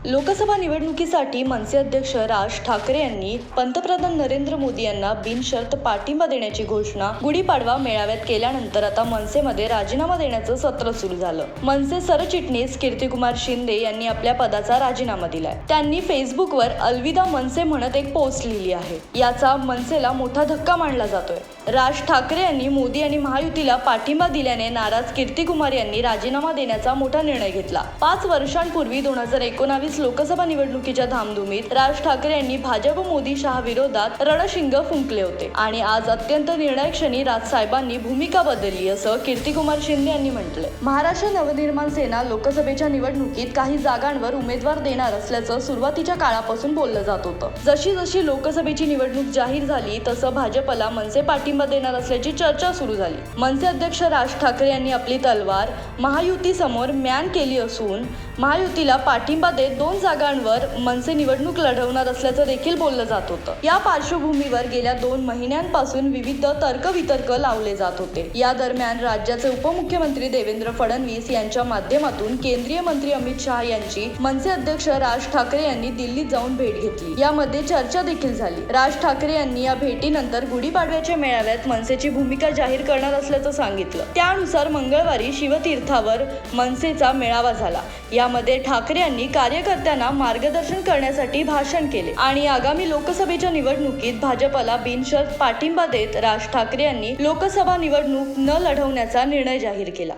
लोकसभा निवडणुकीसाठी मनसे अध्यक्ष राज ठाकरे यांनी पंतप्रधान नरेंद्र मोदी यांना बिनशर्त पाठिंबा देण्याची घोषणा गुढीपाडवा मेळाव्यात केल्यानंतर आता मनसेमध्ये राजीनामा देण्याचं सत्र सुरू झालं। मनसे सरचिटणीस कीर्तिकुमार शिंदे यांनी आपल्या पदाचा राजीनामा दिलाय। त्यांनी फेसबुकवर अलविदा मनसे म्हणत एक पोस्ट लिहिली आहे। याचा मनसेला मोठा धक्का मानला जातोय। राज ठाकरे यांनी मोदी आणि महायुतीला पाठिंबा दिल्याने नाराज कीर्तिकुमार यांनी राजीनामा देण्याचा मोठा निर्णय घेतला। 5 वर्षांपूर्वी 2019 लोकसभा निवडणुकीच्या धामधुमीत राज ठाकरे यांनी भाजप मोदी शहा विरोधात रणशिंग फुंकले होते आणि आज अत्यंत निर्णायक क्षणी राजसाहेबांनी भूमिका बदलली असं कीर्तिकुमार शिंदे यांनी म्हटलंय। महाराष्ट्र नवनिर्माण सेना लोकसभेच्या निवडणुकीत काही जागांवर उमेदवार देणार असल्याचं सुरुवातीच्या काळापासून बोललं जात होतं। जशी जशी लोकसभेची निवडणूक जाहीर झाली तसं भाजपला मनसे पाठिंबा देणार असल्याची चर्चा सुरू झाली। मनसे अध्यक्ष राज ठाकरे यांनी आपली तलवार महायुती समोर म्यान केली असून महायुतीला पाठिंबा देत 2 जागांवर मनसे निवडणूक लढवणार असल्याचं देखील बोललं जात होतं। या पार्श्वभूमीवर गेल्या 2 महिन्यांपासून विविध तर्कवितर्क लावले जात होते। या दरम्यान राज्याचे उपमुख्यमंत्री देवेंद्र फडणवीस यांच्या माध्यमातून केंद्रीय मंत्री अमित शहा यांची मनसे अध्यक्ष राज ठाकरे यांनी दिल्लीत जाऊन भेट घेतली। यामध्ये चर्चा देखील झाली। राज ठाकरे यांनी या भेटीनंतर गुढीपाडव्याच्या मेळाव्यात मनसेची भूमिका जाहीर करणार असल्याचं सांगितलं। त्यानुसार मंगळवारी शिवतीर्थावर मनसेचा मेळावा झाला। यामध्ये ठाकरे यांनी कार्यकर्त्यांना मार्गदर्शन करण्यासाठी भाषण केले आणि आगामी लोकसभेच्या निवडणुकीत भाजपला बिनशर्त पाठिंबा देत राज ठाकरे यांनी लोकसभा निवडणूक न लढवण्याचा निर्णय जाहीर केला।